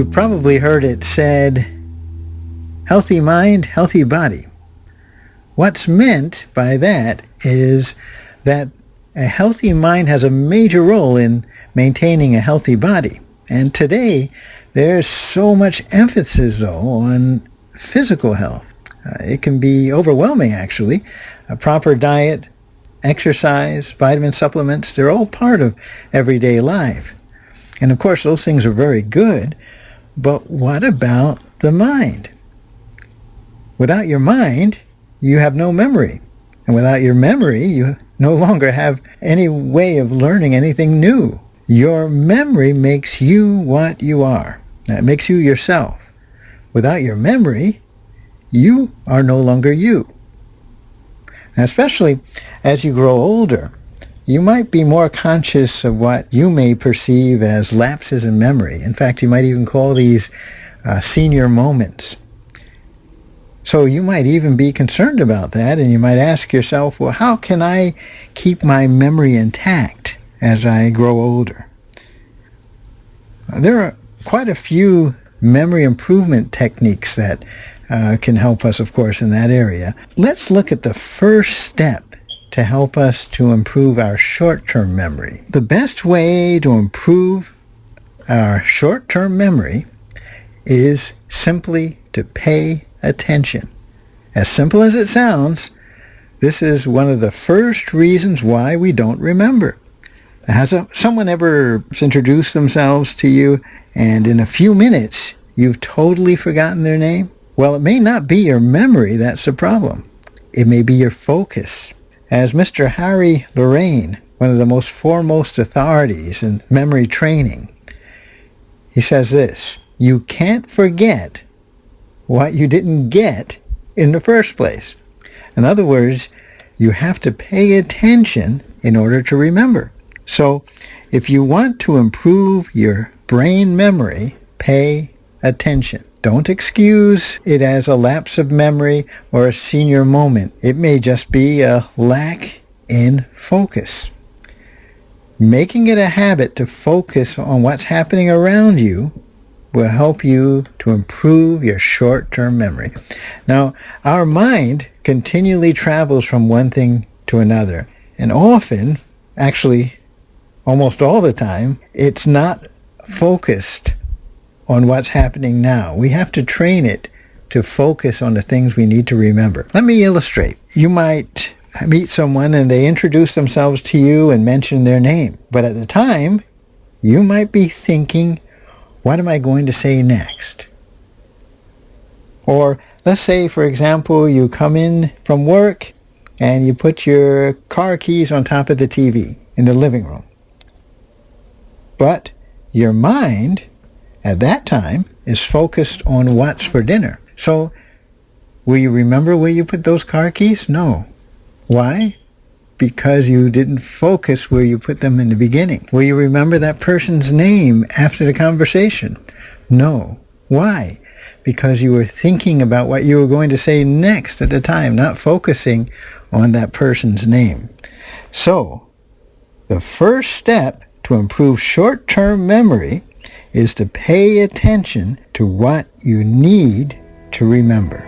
You've probably heard it said, healthy mind, healthy body. What's meant by that is that a healthy mind has a major role in maintaining a healthy body. And today, there's so much emphasis, though, on physical health. It can be overwhelming, actually. A proper diet, exercise, vitamin supplements, they're all part of everyday life. And of course, those things are very good. But what about the mind? Without your mind, you have no memory. And without your memory, you no longer have any way of learning anything new. Your memory makes you what you are. It makes you yourself. Without your memory, you are no longer you. And especially as you grow older, you might be more conscious of what you may perceive as lapses in memory. In fact, you might even call these senior moments. So you might even be concerned about that, and you might ask yourself, well, how can I keep my memory intact as I grow older? There are quite a few memory improvement techniques that can help us, of course, in that area. Let's look at the first step to help us to improve our short-term memory. The best way to improve our short-term memory is simply to pay attention. As simple as it sounds, this is one of the first reasons why we don't remember. Has someone ever introduced themselves to you and in a few minutes you've totally forgotten their name? Well, it may not be your memory that's the problem. It may be your focus. As Mr. Harry Lorraine, one of the most foremost authorities in memory training, he says this: you can't forget what you didn't get in the first place. In other words, you have to pay attention in order to remember. So if you want to improve your brain memory, pay attention. Don't excuse it as a lapse of memory or a senior moment. It may just be a lack in focus. Making it a habit to focus on what's happening around you will help you to improve your short-term memory. Now, our mind continually travels from one thing to another, and often, actually almost all the time, it's not focused on what's happening now. We have to train it to focus on the things we need to remember. Let me illustrate. You might meet someone and they introduce themselves to you and mention their name. But at the time, you might be thinking, what am I going to say next? Or let's say, for example, you come in from work and you put your car keys on top of the TV in the living room. But your mind at that time is focused on what's for dinner. So will you remember where you put those car keys? No. Why? Because you didn't focus where you put them in the beginning. Will you remember that person's name after the conversation? No. Why? Because you were thinking about what you were going to say next at the time, not focusing on that person's name. So the first step to improve short-term memory is to pay attention to what you need to remember.